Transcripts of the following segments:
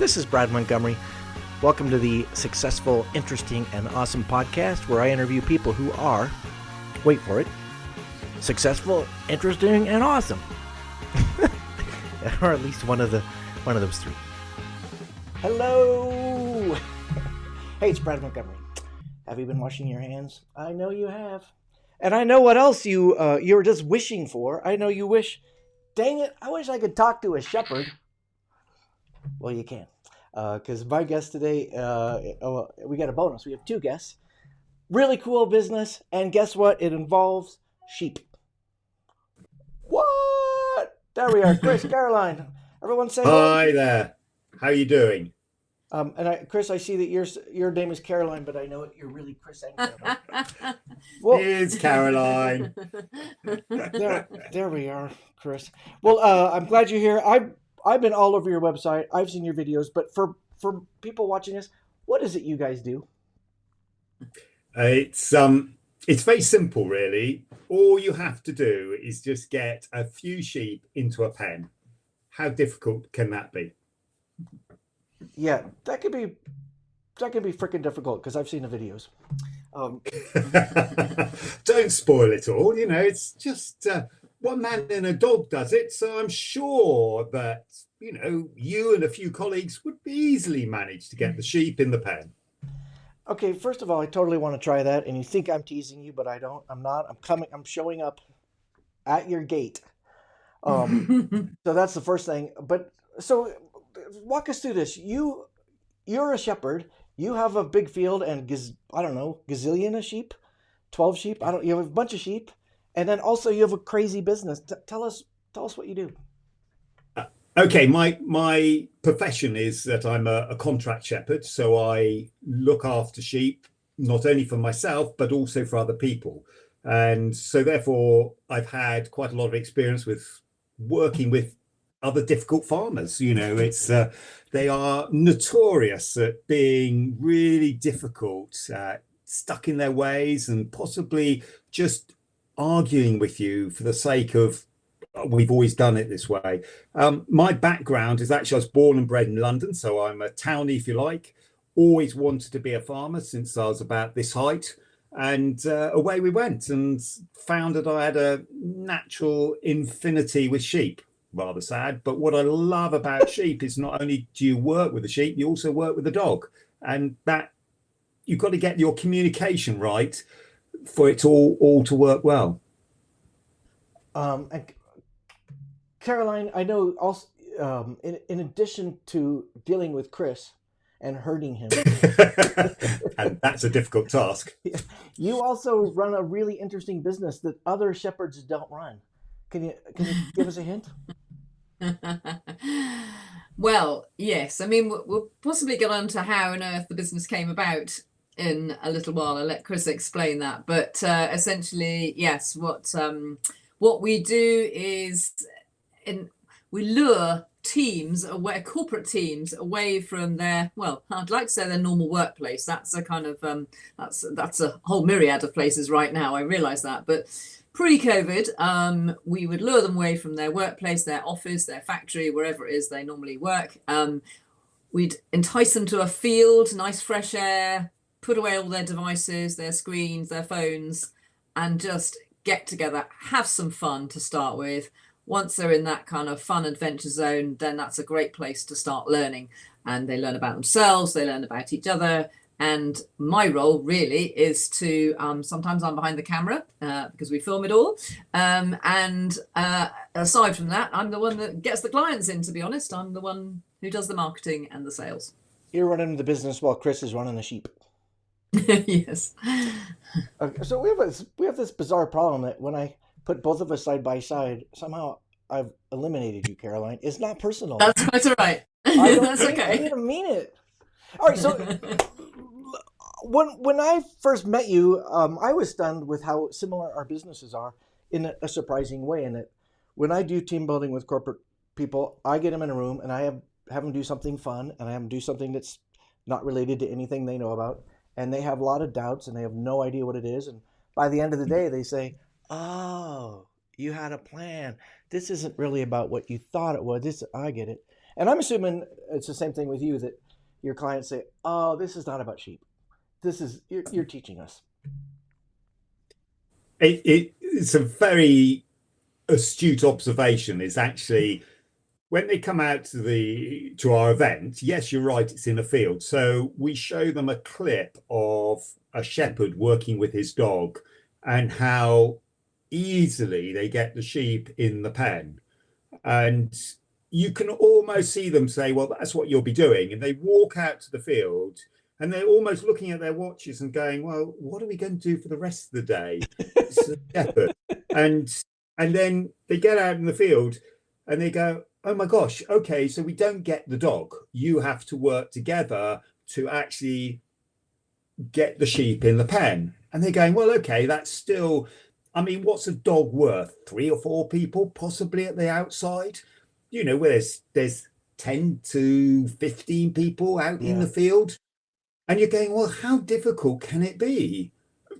This is Brad Montgomery. Welcome to the Successful, Interesting, and Awesome podcast, where I interview people who are, wait for it, successful, interesting, and awesome. Or at least one of those three. Hello! Hey, it's Brad Montgomery. Have you been washing your hands? I know you have. And I know what else you're just wishing for. I know you wish, dang it, I wish I could talk to a shepherd. Well, you can. Because my guest today, we got a bonus. We have two guests. Really cool business. And guess what? It involves sheep. What? There we are. Chris, Caroline. Everyone say hello. Hi there. How are you doing? Chris, I see that your name is Caroline, but I know you're really Chris and Caroline. Well, it's Caroline. There we are, Chris. Well, I'm glad you're here. I've been all over your website. I've seen your videos, but for people watching this, what is it you guys do? It's very simple, really. All you have to do is just get a few sheep into a pen. How difficult can that be? Yeah, that could be freaking difficult because I've seen the videos. Don't spoil it all. You know, it's just one man and a dog does it. So I'm sure that, you and a few colleagues would easily manage to get the sheep in the pen. Okay, first of all, I totally want to try that. And you think I'm teasing you, but I don't. I'm not. I'm showing up at your gate. So that's the first thing. But so walk us through this. You're a shepherd. You have a big field and gazillion of sheep, 12 sheep. You have a bunch of sheep. And then also you have a crazy business. Tell us what you do. Okay, my profession is that I'm a contract shepherd, so I look after sheep, not only for myself, but also for other people. And so therefore, I've had quite a lot of experience with working with other difficult farmers. They are notorious at being really difficult, stuck in their ways, and possibly just arguing with you for the sake of, we've always done it this way. My background is actually, I was born and bred in London, so I'm a townie, if you like. Always wanted to be a farmer since I was about this height. And away we went, and found that I had a natural infinity with sheep. Rather sad, but what I love about sheep is not only do you work with the sheep, you also work with the dog. And that you've got to get your communication right for it all to work well. And Caroline, I know also, in addition to dealing with Chris and hurting him, and that's a difficult task. You also run a really interesting business that other shepherds don't run. Can you give us a hint? Well, yes. I mean, we'll possibly get on to how on earth the business came about in a little while. I'll let Chris explain that. But essentially, yes, what we do is we lure corporate teams away from their, well, I'd like to say their normal workplace. That's a kind of that's a whole myriad of places right now. I realize that, but pre-COVID, we would lure them away from their workplace, their office, their factory, wherever it is they normally work. We'd entice them to a field, nice fresh air, put away all their devices, their screens, their phones, and just get together, have some fun to start with. Once they're in that kind of fun adventure zone, then that's a great place to start learning. And they learn about themselves, they learn about each other. And my role really is to, sometimes I'm behind the camera because we film it all. And aside from that, I'm the one that gets the clients in, to be honest. I'm the one who does the marketing and the sales. You're running the business while Chris is running the sheep. Yes. Okay, so we have this bizarre problem that when I put both of us side by side, somehow I've eliminated you, Caroline. It's not personal. That's quite all right. That's okay. I didn't mean it. All right, so when I first met you, I was stunned with how similar our businesses are in a surprising way. In that when I do team building with corporate people, I get them in a room and I have them do something fun, and I have them do something that's not related to anything they know about, and they have a lot of doubts and they have no idea what it is. And by the end of the day, they say, "Oh, you had a plan. This isn't really about what you thought it was. I get it." And I'm assuming it's the same thing with you, that your clients say, "Oh, this is not about sheep. This is you're teaching us." It's a very astute observation. Is actually when they come out to our event, yes, you're right, it's in a field. So we show them a clip of a shepherd working with his dog and how easily they get the sheep in the pen. And you can almost see them say, well, that's what you'll be doing. And they walk out to the field and they're almost looking at their watches and going, well, what are we going to do for the rest of the day? It's a shepherd. And then they get out in the field and they go, oh my gosh, okay, so we don't get the dog. You have to work together to actually get the sheep in the pen. And they're going, well, okay, that's still, I mean, what's a dog worth? 3 or 4 people, possibly at the outside, you know, where there's 10 to 15 people out in the field. And you're going, well, how difficult can it be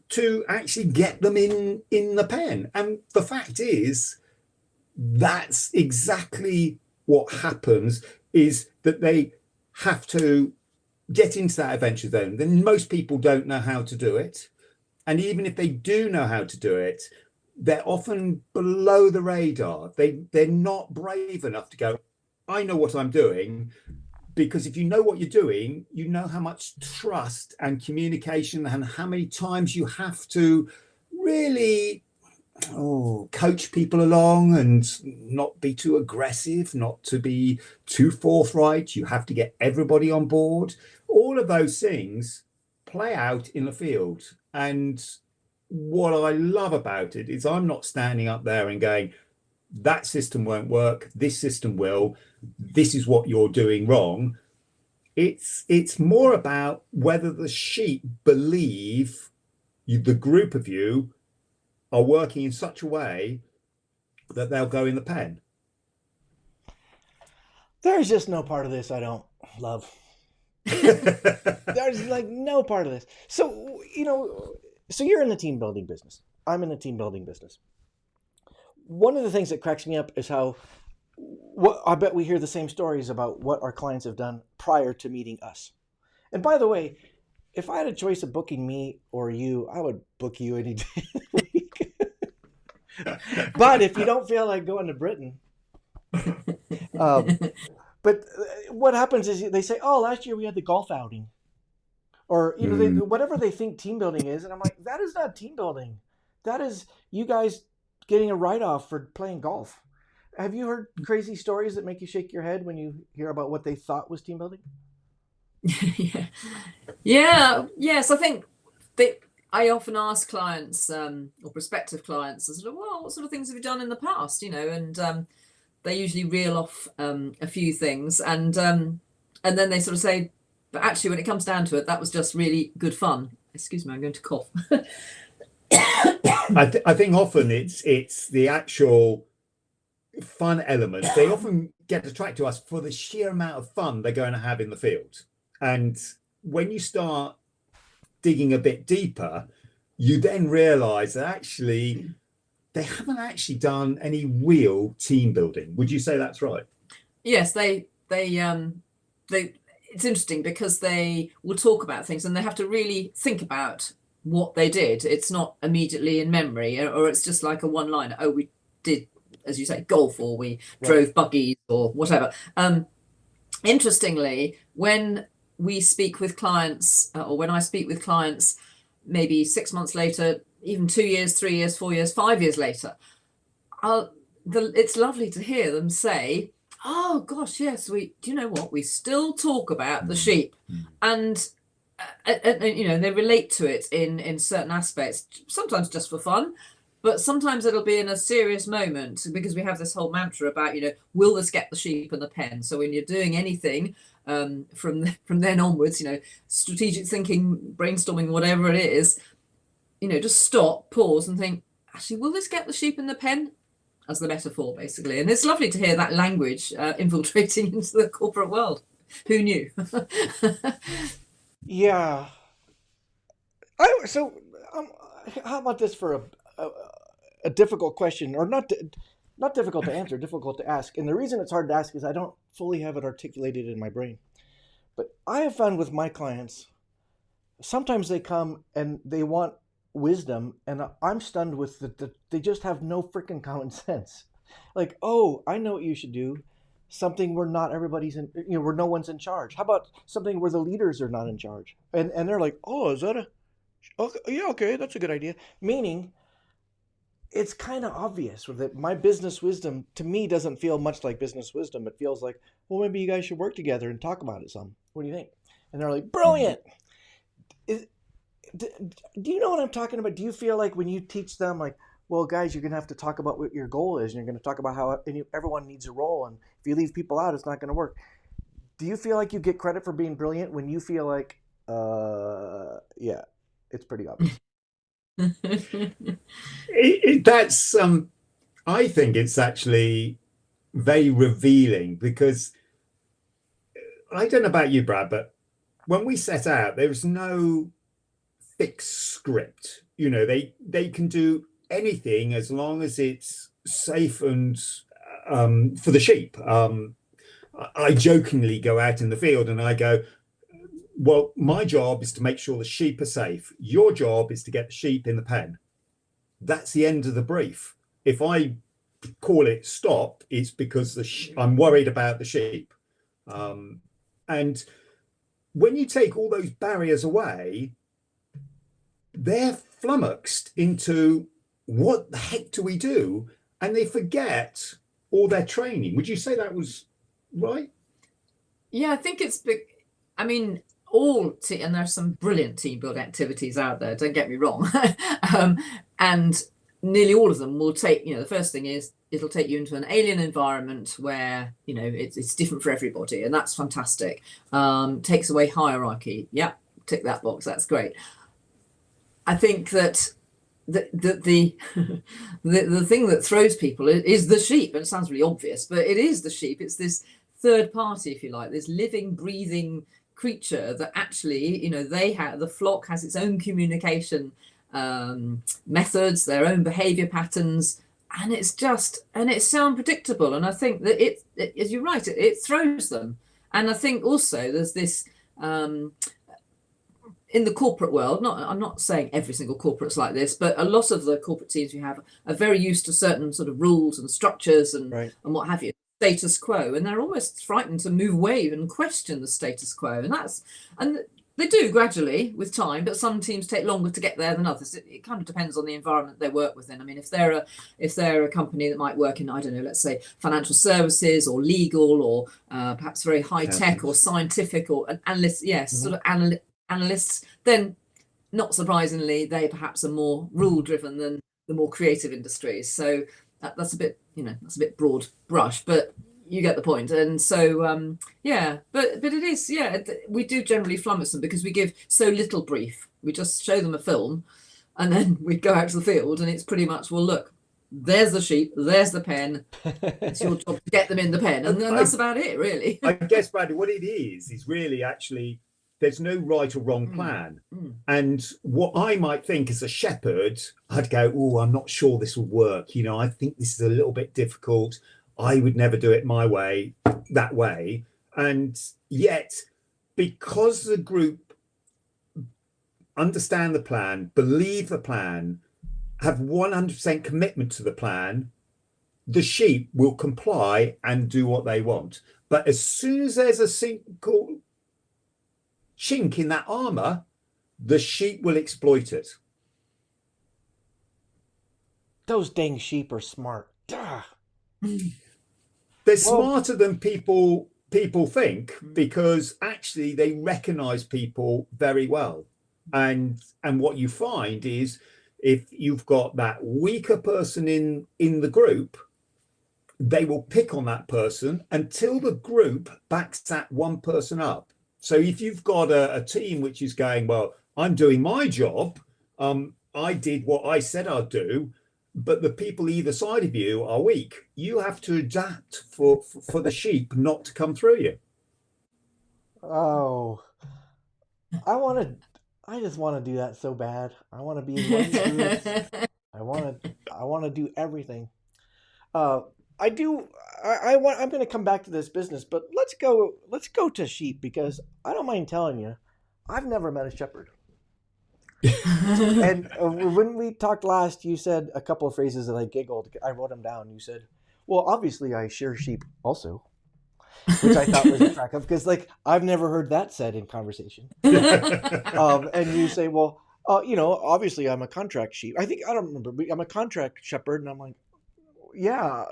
to actually get them in the pen? And the fact is, that's exactly what happens, is that they have to get into that adventure zone. Then most people don't know how to do it. And even if they do know how to do it, they're often below the radar. They're not brave enough to go, I know what I'm doing. Because if you know what you're doing, you know how much trust and communication and how many times you have to really coach people along and not be too aggressive, not to be too forthright. You have to get everybody on board. All of those things play out in the field. And what I love about it is I'm not standing up there and going, that system won't work, this system will, this is what you're doing wrong. It's more about whether the sheep believe the group of you are working in such a way that they'll go in the pen. There's just no part of this I don't love. There's like no part of this. So, so you're in the team building business. I'm in the team building business. One of the things that cracks me up is how I bet we hear the same stories about what our clients have done prior to meeting us. And by the way, if I had a choice of booking me or you, I would book you any day of the week. But if you don't feel like going to Britain, but what happens is they say, "Oh, last year we had the golf outing," or whatever they think team building is, and I'm like, that is not team building. That is you guys getting a write-off for playing golf. Have you heard crazy stories that make you shake your head when you hear about what they thought was team building? Yes, I think that I often ask clients or prospective clients, sort of, well, what sort of things have you done in the past? And they usually reel off a few things, and then they sort of say, but actually, when it comes down to it, that was just really good fun. Excuse me, I'm going to cough. I think often it's the actual fun element. They often get attracted to us for the sheer amount of fun they're going to have in the field. And when you start digging a bit deeper, you then realize that actually they haven't actually done any real team building. Would you say that's right? Yes, they it's interesting because they will talk about things and they have to really think about what they did. It's not immediately in memory, or it's just like a one-liner. Oh, we did, as you say, golf, or we drove buggies, or whatever. Interestingly, when we speak with clients, or when I speak with clients, maybe 6 months later, even 2 years, 3 years, 4 years, 5 years later, it's lovely to hear them say, "Oh gosh, yes, do you know what? We still talk about the sheep," and they relate to it in certain aspects. Sometimes just for fun, but sometimes it'll be in a serious moment, because we have this whole mantra about, will this get the sheep in the pen? So when you're doing anything from then onwards, strategic thinking, brainstorming, whatever it is, just stop, pause, and think, actually, will this get the sheep in the pen? As the metaphor, basically. And it's lovely to hear that language infiltrating into the corporate world. Who knew? Yeah. How about this for a difficult question, or not difficult to answer, difficult to ask. And the reason it's hard to ask is I don't fully have it articulated in my brain. But I have found with my clients, sometimes they come and they want wisdom, and I'm stunned with they just have no freaking common sense. Like, oh, I know what you should do. Something where not everybody's in, where no one's in charge. How about something where the leaders are not in charge? And they're like, oh, is that a, okay, yeah, okay, that's a good idea. Meaning, it's kind of obvious that my business wisdom to me doesn't feel much like business wisdom. It feels like, well, maybe you guys should work together and talk about it some. What do you think? And they're like, brilliant. Is, do you know what I'm talking about? Do you feel like when you teach them, like, well, guys, you're going to have to talk about what your goal is, and you're going to talk about how everyone needs a role, and if you leave people out, it's not going to work. Do you feel like you get credit for being brilliant when you feel like, yeah, it's pretty obvious? That's I think it's actually very revealing, because I don't know about you, Brad, but when we set out, there's no fixed script. They can do anything as long as it's safe and for the sheep. I jokingly go out in the field and I go, well, my job is to make sure the sheep are safe. Your job is to get the sheep in the pen. That's the end of the brief. If I call it stop, it's because I'm worried about the sheep. And when you take all those barriers away, they're flummoxed into, what the heck do we do? And they forget all their training. Would you say that was right? Yeah, I think it's big. I mean, and there's some brilliant team building activities out there, don't get me wrong. And nearly all of them will take, the first thing is it'll take you into an alien environment where, it's different for everybody, and that's fantastic. Takes away hierarchy. Yeah, tick that box. That's great. I think that the thing that throws people is the sheep. And it sounds really obvious, but it is the sheep. It's this third party, if you like, this living, breathing creature that actually, the flock has its own communication methods, their own behavior patterns, and it's so unpredictable. And I think that it as you're right, it throws them. And I think also there's this in the corporate world, I'm not saying every single corporate's like this, but a lot of the corporate teams we have are very used to certain sort of rules and structures and what have you, status quo, and they're almost frightened to move away and question the status quo. And they do gradually with time, but some teams take longer to get there than others. It kind of depends on the environment they work within. I mean, if they're a company that might work in, I don't know, let's say financial services or legal or perhaps very high tech or scientific or analysts, sort of analysts, then not surprisingly, they perhaps are more rule driven than the more creative industries. So that's a bit, that's a bit broad brush, but you get the point. And so, but it is, we do generally flummox them because we give so little brief. We just show them a film and then we go out to the field and it's pretty much, well, look, there's the sheep, there's the pen. It's your job to get them in the pen. And then that's about it, really. I guess, Bradley, what it is really actually, there's no right or wrong plan. And what I might think as a shepherd, I'd go, oh, I'm not sure this will work. I think this is a little bit difficult. I would never do it my way, that way. And yet, because the group understand the plan, believe the plan, have 100% commitment to the plan, the sheep will comply and do what they want. But as soon as there's a single chink in that armor, the sheep will exploit it. Those dang sheep are smart. They're smarter than people think, because actually they recognize people very well. And what you find is, if you've got that weaker person in the group, they will pick on that person until the group backs that one person up. So if you've got a team which is going, well, I'm doing my job, I did what I said I'd do, but the people either side of you are weak, you have to adapt for the sheep not to come through you. Oh, I just want to do that so bad. I want to be in one group. I want to do everything. I do. I want. I'm going to come back to this business, but let's go. Let's go to sheep because I don't mind telling you, I've never met a shepherd. And when we talked last, you said a couple of phrases that I giggled. I wrote them down. You said, "Well, obviously, I shear sheep also," which I thought was attractive because, like, I've never heard that said in conversation. And you say, "Well, obviously, I'm a contract sheep." I think I don't remember. But I'm a contract shepherd, and I'm like, "Yeah,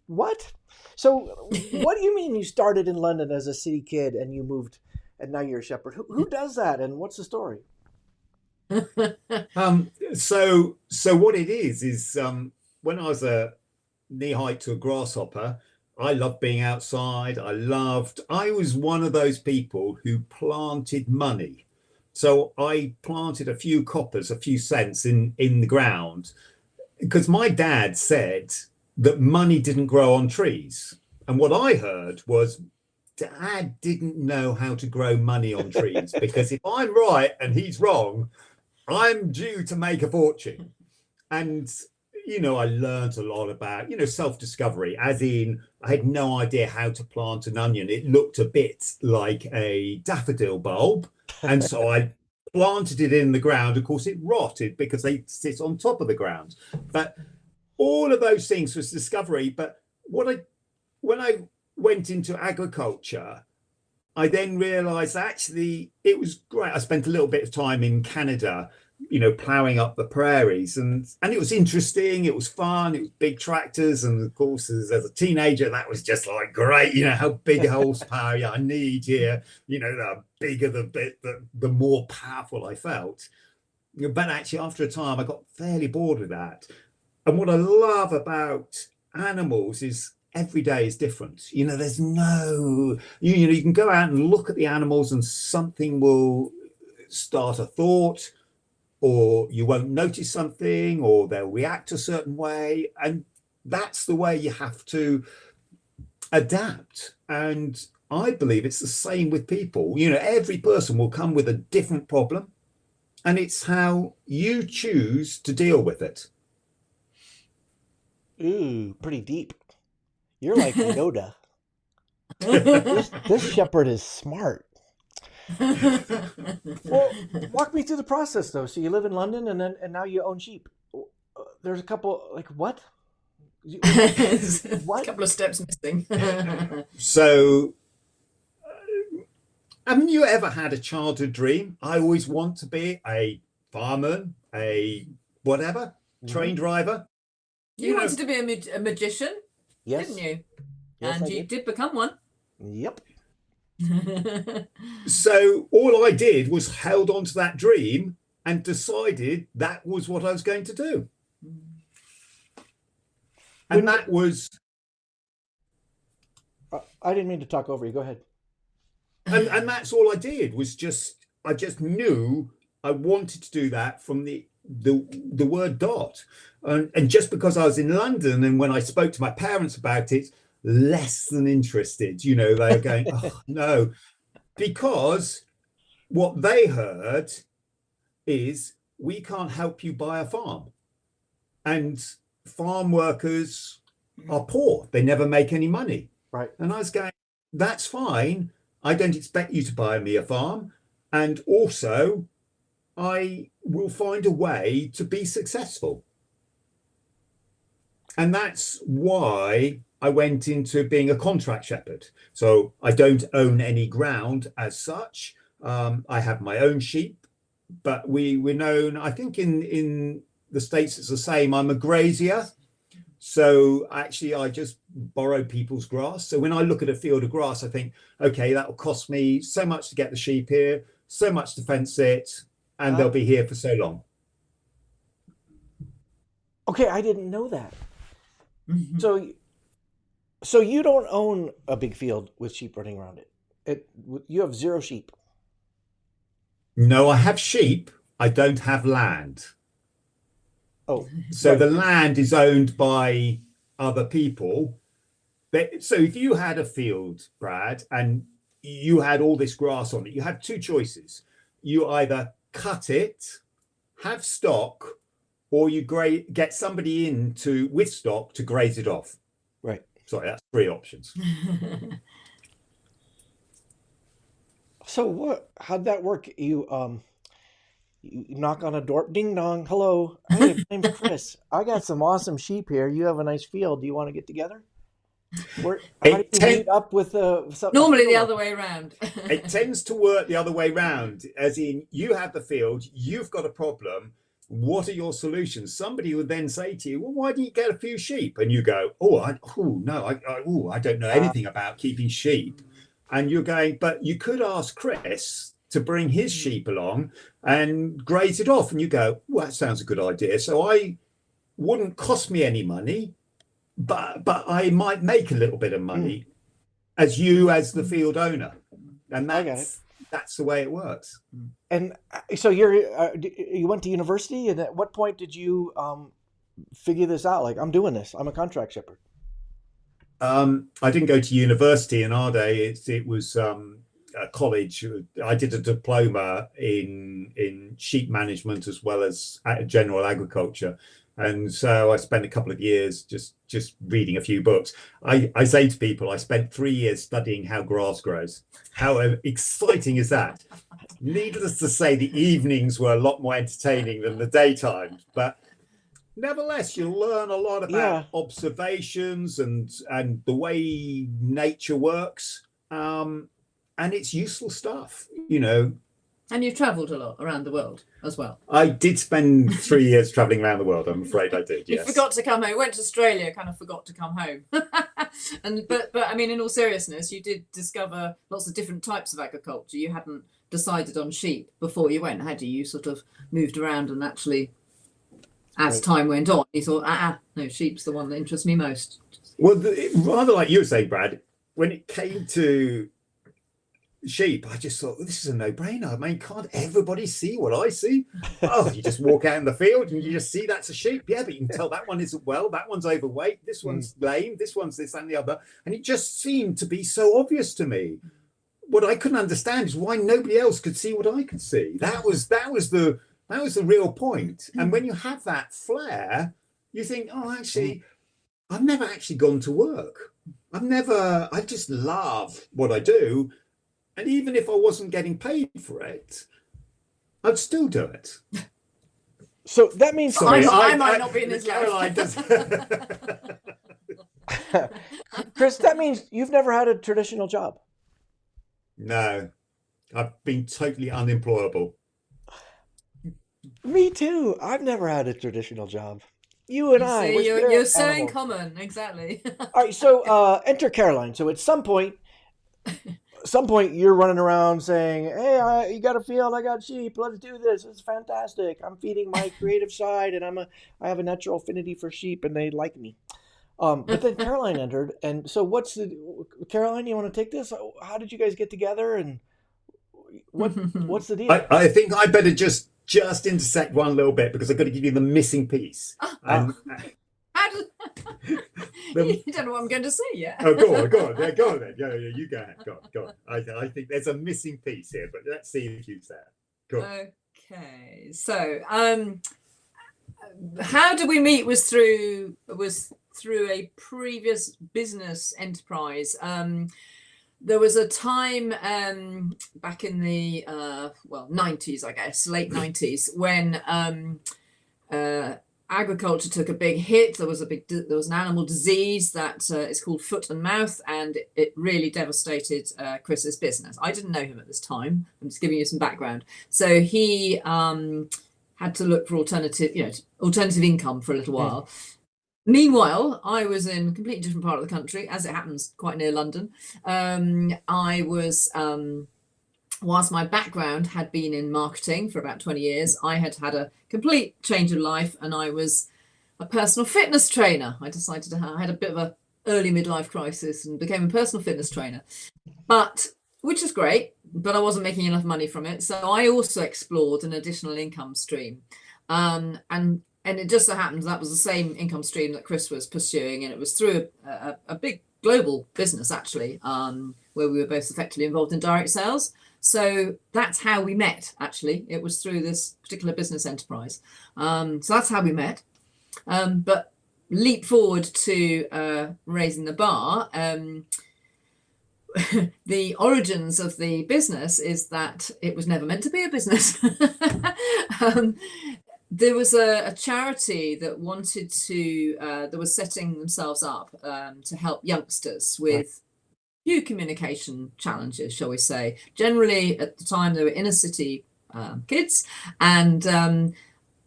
what?" So, what do you mean you started in London as a city kid and you moved, and now you're a shepherd? Who does that, and what's the story? So what it is when I was a knee height to a grasshopper, I loved being outside. I was one of those people who planted money. So I planted a few coppers, a few cents in the ground because my dad said that money didn't grow on trees. And what I heard was Dad didn't know how to grow money on trees because if I'm right and he's wrong, I'm due to make a fortune. And, I learned a lot about, self-discovery, as in I had no idea how to plant an onion. It looked a bit like a daffodil bulb. And so I planted it in the ground. Of course, it rotted because they sit on top of the ground. But all of those things was discovery. But when I went into agriculture, I then realized actually it was great. I spent a little bit of time in Canada, ploughing up the prairies, and it was interesting. It was fun. It was big tractors, and of course, as a teenager, that was just like great. How big horsepower I need here. The bigger the bit, the more powerful I felt. But actually, after a time, I got fairly bored with that. And what I love about animals is every day is different. There's no, you can go out and look at the animals and something will start a thought, or you won't notice something, or they'll react a certain way. And that's the way you have to adapt. And I believe it's the same with people. Every person will come with a different problem, and it's how you choose to deal with it. Ooh, pretty deep. You're like Yoda. This shepherd is smart. Well, walk me through the process though. So you live in London and now you own sheep. There's a couple like what? A couple of steps missing. So haven't you ever had a childhood dream? I always want to be a fireman, a whatever, train driver. You wanted to be a magician, Yes. didn't you? Yes, And I you did. did become one. Yep. So all I did was held on to that dream and decided that was what I was going to do. And that was... I didn't mean to talk over you. Go ahead. And that's all I did was I just knew I wanted to do that from the word dot. And just because I was in London and when I spoke to my parents about it, less than interested, they were going, oh no, because what they heard is we can't help you buy a farm. And farm workers are poor. They never make any money. Right. And I was going, that's fine. I don't expect you to buy me a farm. And also, I will find a way to be successful. And that's why I went into being a contract shepherd. So I don't own any ground as such. I have my own sheep, but we're known, I think in the States it's the same. I'm a grazier. So actually I just borrow people's grass. So when I look at a field of grass, I think, okay, that will cost me so much to get the sheep here, so much to fence it, and they'll be here for so long. Okay, I didn't know that. So you don't own a big field with sheep running around it. You have 0 sheep. No, I have sheep. I don't have land. Oh, so right. The land is owned by other people. So if you had a field, Brad, and you had all this grass on it, you had 2 choices. You either cut it, have stock, or you get somebody with stock to graze it off. Right. Sorry, that's 3 options. So how'd that work? You knock on a door, ding dong, hello. Hey, my name's Chris. I got some awesome sheep here. You have a nice field. Do you want to get together? How do It you ten- meet up with a Normally the fielder? other way around. it tends to work the other way round, as in you have the field, you've got a problem. What are your solutions? Somebody would then say to you, well, why don't you get a few sheep? And you go, I don't know anything about keeping sheep. And you're going, but you could ask Chris to bring his sheep along and graze it off. And you go, well, that sounds a good idea. So I wouldn't cost me any money, but I might make a little bit of money as the field owner. And I got it. that's the way it works. And so you went to university, and at what point did you figure this out? Like, I'm doing this. I'm a contract shepherd. I didn't go to university in our day. It was a college. I did a diploma in sheep management as well as general agriculture, and so I spent a couple of years just reading a few books. I say to people, I spent 3 years studying how grass grows. How exciting is that? Needless to say, the evenings were a lot more entertaining than the daytime, but nevertheless, you learn a lot about observations and the way nature works, and it's useful stuff, And you've travelled a lot around the world as well. I did spend 3 years traveling around the world. I'm afraid I did. You Yes. forgot to come home. Went to Australia, kind of forgot to come home. But I mean, in all seriousness, you did discover lots of different types of agriculture. You hadn't decided on sheep before you went, had you? You sort of moved around, and actually, as time went on, you thought, no, sheep's the one that interests me most. Well, rather like you were saying, Brad, when it came to sheep, I just thought, this is a no-brainer. I mean, can't everybody see what I see? Oh, you just walk out in the field and you just see that's a sheep. Yeah, but you can tell that one isn't well, that one's overweight, this one's lame, this one's this and the other. And it just seemed to be so obvious to me. What I couldn't understand is why nobody else could see what I could see. That was the real point. And when you have that flair, you think, oh, actually, I've never actually gone to work. I just love what I do. And even if I wasn't getting paid for it, I'd still do it. So that means I might not be in his Caroline life. Chris, that means you've never had a traditional job. No, I've been totally unemployable. Me too. I've never had a traditional job. You and I, we're you're spirit so in animals. common, exactly. All right, so enter Caroline. So at some point you're running around saying, hey, you got a field, I got sheep, let's do this, it's fantastic, I'm feeding my creative side, and I have a natural affinity for sheep, and they like me. But then Caroline entered, and so Caroline, you want to take this? How did you guys get together, and what's the deal? I think I better just intersect one little bit, because I've got to give you the missing piece. You don't know what I'm going to say yet. Oh, go on then. Yeah, you go ahead. Go on. I think there's a missing piece here, but let's see if you say it. Go on. Okay, so how did we meet was through a previous business enterprise. There was a time back in the 90s, I guess, late 90s, when agriculture took a big hit. There was an animal disease that is called foot and mouth, and it really devastated Chris's business. I didn't know him at this time. I'm just giving you some background. So he had to look for alternative income for a little while. Meanwhile, I was in a completely different part of the country, as it happens, quite near London. I was, whilst my background had been in marketing for about 20 years, I had had a complete change of life, and I was a personal fitness trainer. I decided I had a bit of an early midlife crisis and became a personal fitness trainer, which is great, but I wasn't making enough money from it. So I also explored an additional income stream. And it just so happens that was the same income stream that Chris was pursuing, and it was through a big global business, actually, where we were both effectively involved in direct sales. So that's how we met, actually. It was through this particular business enterprise. So that's how we met. But leap forward to Raising the Baa. The origins of the business is that it was never meant to be a business. There was a charity that wanted to, that was setting themselves up to help youngsters with few communication challenges, shall we say. Generally, at the time, they were inner city kids, and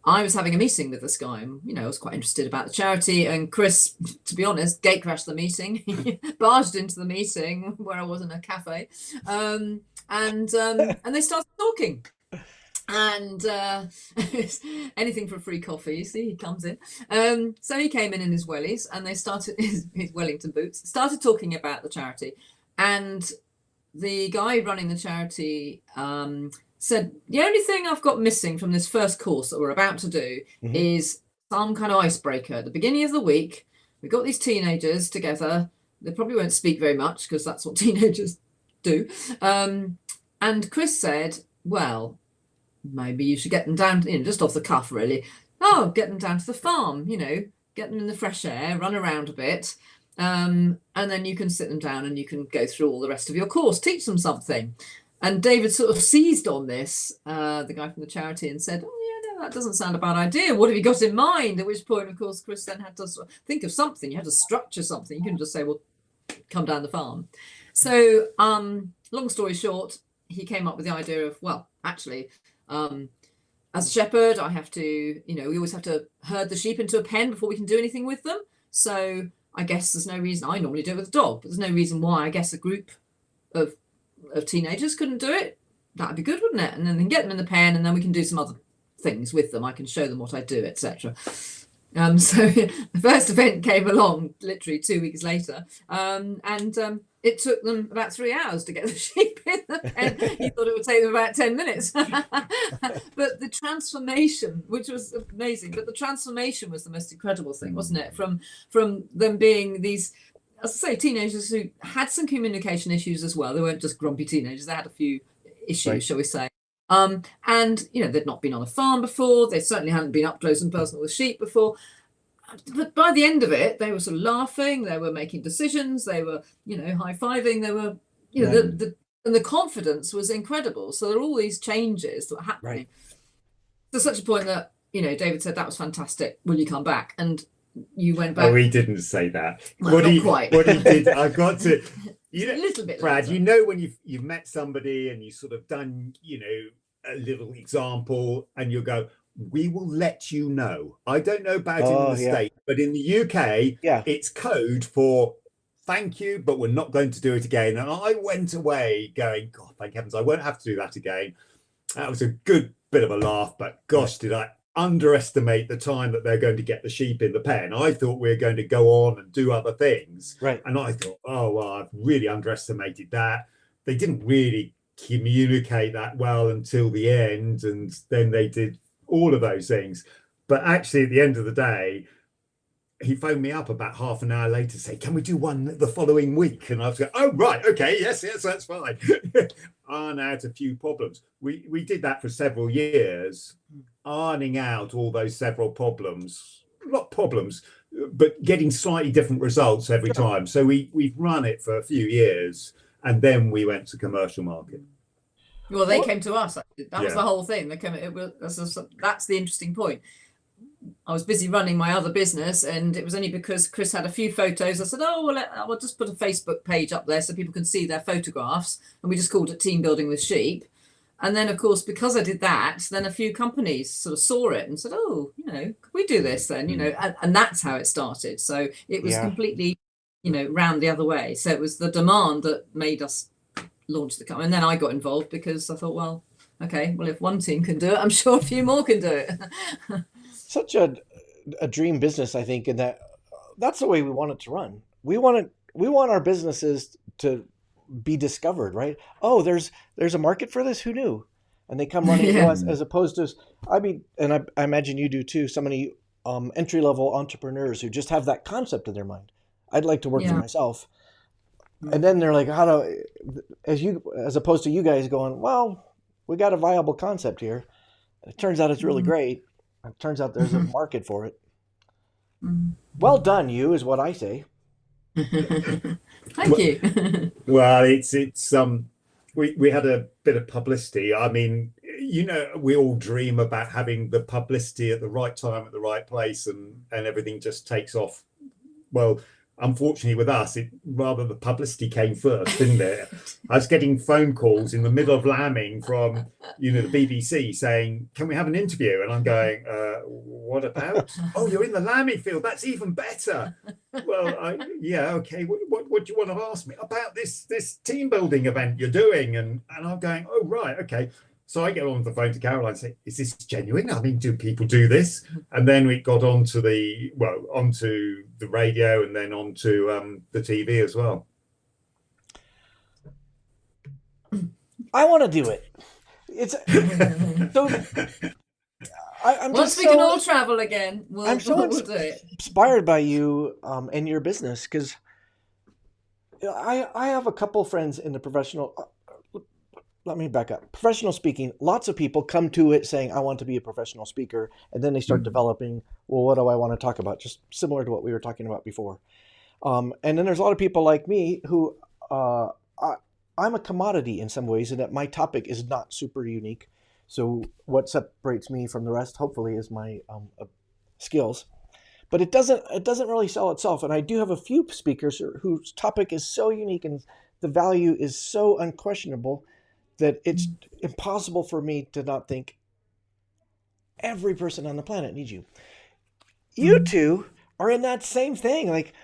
I was having a meeting with this guy, and I was quite interested about the charity. And Chris, to be honest, gate crashed the meeting. He barged into the meeting where I was in a cafe, and they started talking. And anything for a free coffee, you see, he comes in. So he came in his wellies, and they started his Wellington boots, started talking about the charity. And the guy running the charity said, the only thing I've got missing from this first course that we're about to do is some kind of icebreaker. At the beginning of the week, we've got these teenagers together. They probably won't speak very much because that's what teenagers do. And Chris said, well, maybe you should get them down, just off the cuff, really. Oh, get them down to the farm, get them in the fresh air, run around a bit. And then you can sit them down and you can go through all the rest of your course, teach them something. And David sort of seized on this, the guy from the charity, and said, oh, yeah, no, that doesn't sound a bad idea. What have you got in mind? At which point, of course, Chris then had to think of something. You had to structure something. You couldn't just say, well, come down the farm. So long story short, he came up with the idea of, well, actually, as a shepherd, I have to, we always have to herd the sheep into a pen before we can do anything with them. So I guess there's no reason, I normally do it with a dog, but there's no reason why I guess a group of teenagers couldn't do it. That'd be good, wouldn't it? And then they can get them in the pen, and then we can do some other things with them. I can show them what I do, etc. So the first event came along literally 2 weeks later, and it took them about 3 hours to get the sheep in the pen. He thought it would take them about 10 minutes. But the transformation, which was amazing, but the transformation was the most incredible thing, wasn't it? From them being these, as I say, teenagers who had some communication issues as well. They weren't just grumpy teenagers. They had a few issues, shall we say. And, they'd not been on a farm before. They certainly hadn't been up close and personal with sheep before. But by the end of it, they were sort of laughing. They were making decisions. They were, high-fiving. They were, and the confidence was incredible. So there are all these changes that were happening to such a point that, David said, that was fantastic. Will you come back? And you went back. Oh, he didn't say that. Well, not quite. What he did, I got to, a little bit, Brad, later. When you've met somebody and you sort of done, a little example, and you go, we will let you know. I don't know about it in the States, but in the UK, it's code for thank you, but we're not going to do it again. And I went away going, God, thank heavens, I won't have to do that again. That was a good bit of a laugh, but gosh, did I underestimate the time that they're going to get the sheep in the pen. I thought we were going to go on and do other things. Right. And I thought, oh, well, I've really underestimated that. They didn't really communicate that well until the end. And then they did all of those things. But actually, at the end of the day, he phoned me up about half an hour later to say, can we do one the following week? And I was going, oh, right. OK, yes, that's fine. Iron out a few problems. We did that for several years, ironing out all those several problems, not problems, but getting slightly different results every time. So we've run it for a few years, and then we went to commercial market. Well, they came to us. That was the whole thing. That's the interesting point. I was busy running my other business, and it was only because Chris had a few photos. I said, oh, well, I'll just put a Facebook page up there so people can see their photographs. And we just called it Team Building with Sheep. And then, of course, because I did that, then a few companies sort of saw it and said, oh, could we do this then? And that's how it started. So it was completely, round the other way. So it was the demand that made us launch the company. And then I got involved because I thought, well, okay, well, if one team can do it, I'm sure a few more can do it. Such a dream business, I think, in that's the way we want it to run. We want our businesses to be discovered, right? Oh, there's a market for this. Who knew? And they come running to us, as opposed to, and I imagine you do too, so many entry-level entrepreneurs who just have that concept in their mind. I'd like to work for myself. And then they're like, as opposed to you guys going, well, we got a viable concept here. It turns out it's really great. It turns out there's a market for it. Mm. Well done, you, is what I say. Thank you. Well, it's we had a bit of publicity. I mean, we all dream about having the publicity at the right time at the right place, and everything just takes off. Well, unfortunately with us, it rather the publicity came first, didn't it? I was getting phone calls in the middle of lambing from the BBC saying, "Can we have an interview?" And I'm going, "What about?" "Oh, you're in the lambing field. That's even better." Well, yeah, okay. What do you want to ask me about this team building event you're doing? And I'm going, "Oh, right, okay." So I get on the phone to Caroline and say, "Is this genuine? I mean, do people do this?" And then we got onto the radio, and then onto the TV as well. I want to do it. It's so. I'm Once just we can all travel again, we'll do it. Inspired by you and your business, because I have a couple friends in the professional. Let me back up. Professional speaking, lots of people come to it saying, "I want to be a professional speaker," and then they start developing, well, what do I want to talk about? Just similar to what we were talking about before. And then there's a lot of people like me who I'm a commodity in some ways, and that my topic is not super unique. So what separates me from the rest, hopefully, is my skills. But it doesn't really sell itself. And I do have a few speakers whose topic is so unique and the value is so unquestionable that it's impossible for me to not think every person on the planet needs you. You two are in that same thing. Like,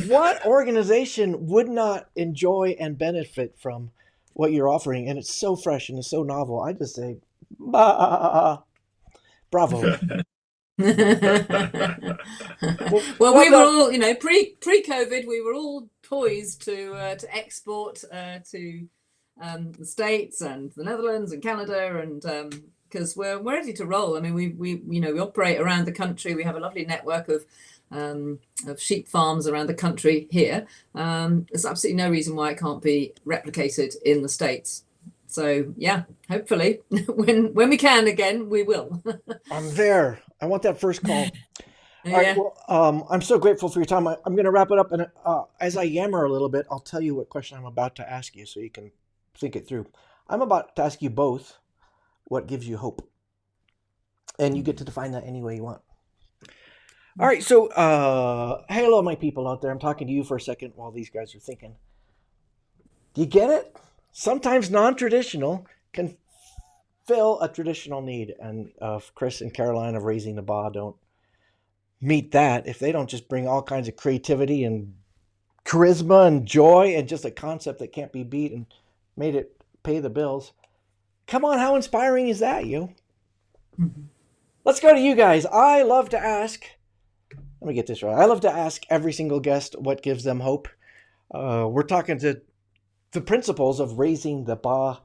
what organization would not enjoy and benefit from what you're offering? And it's so fresh and it's so novel. I just say, bravo. Well, we were all, pre-COVID, we were all poised to export to the States and the Netherlands and Canada, and because we're ready to roll. I mean, we operate around the country. We have a lovely network of sheep farms around the country here. There's absolutely no reason why it can't be replicated in the States. So yeah, hopefully when we can again, we will. I'm there. I want that first call. Yeah. All right, well, I'm so grateful for your time. I'm going to wrap it up, and as I yammer a little bit, I'll tell you what question I'm about to ask you so you can think it through. I'm about to ask you both what gives you hope, and you get to define that any way you want. All right, so hello, my people out there. I'm talking to you for a second while these guys are thinking. Do you get it? Sometimes non-traditional can fill a traditional need, and Chris and Caroline of Raising the Baa don't meet that if they don't just bring all kinds of creativity and charisma and joy and just a concept that can't be beat and made it pay the bills. Come on, how inspiring is that, you? Mm-hmm. Let's go to you guys. I love to ask, let me get this right. I love to ask every single guest what gives them hope. We're talking to the principles of Raising the Baa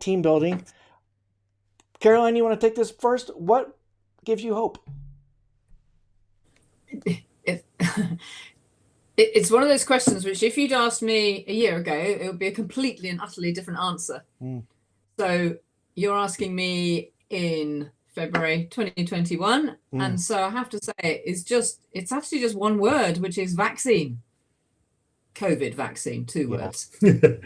team building. Caroline, you want to take this first? What gives you hope? It's one of those questions which, if you'd asked me a year ago, it would be a completely and utterly different answer. So you're asking me in February 2021, and so I have to say it's actually just one word, which is vaccine. COVID vaccine, 2 words. It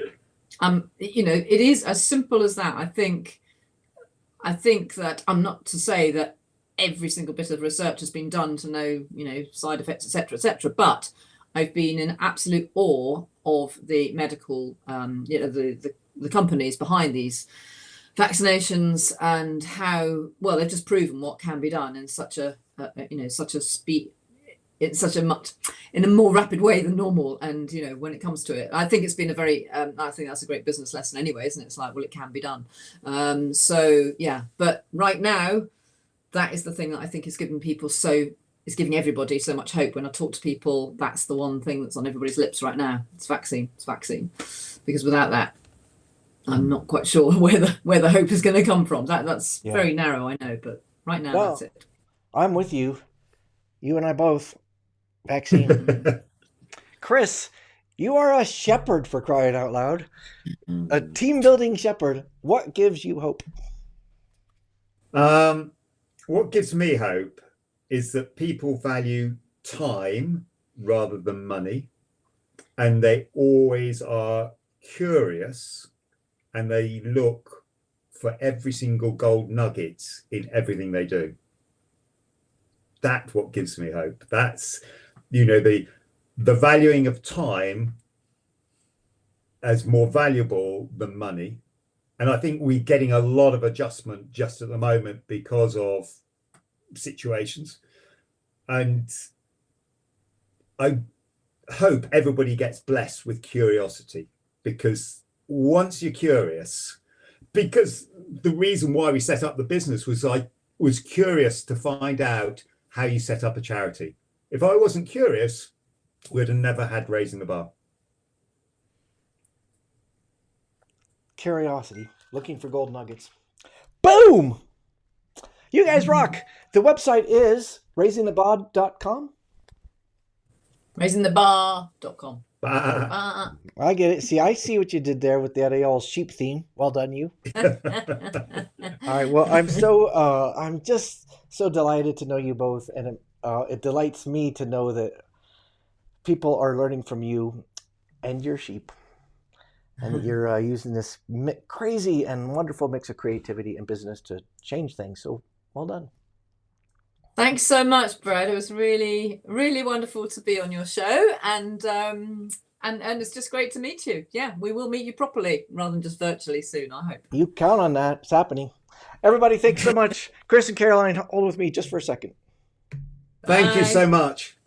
is as simple as that. I think that I'm not to say that every single bit of research has been done to know, side effects, etc., but I've been in absolute awe of the medical, the companies behind these vaccinations, and how well they've just proven what can be done in such a speed, in a more rapid way than normal. And when it comes to it, I think it's been a very I think that's a great business lesson anyway, isn't it? It's like, well, it can be done. So yeah, but right now, that is the thing that I think is giving everybody so much hope. When I talk to people, that's the one thing that's on everybody's lips right now. It's vaccine. Because without that, I'm not quite sure where the hope is going to come from. That's very narrow, I know, but right now, that's it. I'm with you. You and I both. Vaccine. Chris, you are a shepherd, for crying out loud. A team building shepherd. What gives you hope? What gives me hope is that people value time rather than money, and they always are curious, and they look for every single gold nugget in everything they do. That's what gives me hope. That's, the valuing of time as more valuable than money. And I think we're getting a lot of adjustment just at the moment because of situations. And I hope everybody gets blessed with curiosity, because once you're curious, because the reason why we set up the business was I was curious to find out how you set up a charity. If I wasn't curious, we'd have never had Raising the Baa. Curiosity, looking for gold nuggets. Boom! You guys rock. The website is raisingthebaa.com. Raisingthebaa.com. I get it. See, I see what you did there with that old sheep theme. Well done, you. All right. Well, I'm just so delighted to know you both, and it delights me to know that people are learning from you and your sheep, and that you're using this crazy and wonderful mix of creativity and business to change things. So, well done. Thanks so much, Brad. It was really, really wonderful to be on your show, and it's just great to meet you. Yeah, we will meet you properly rather than just virtually soon, I hope. You count on that. It's happening. Everybody, thanks so much. Chris and Caroline, hold with me just for a second. Thank you so much.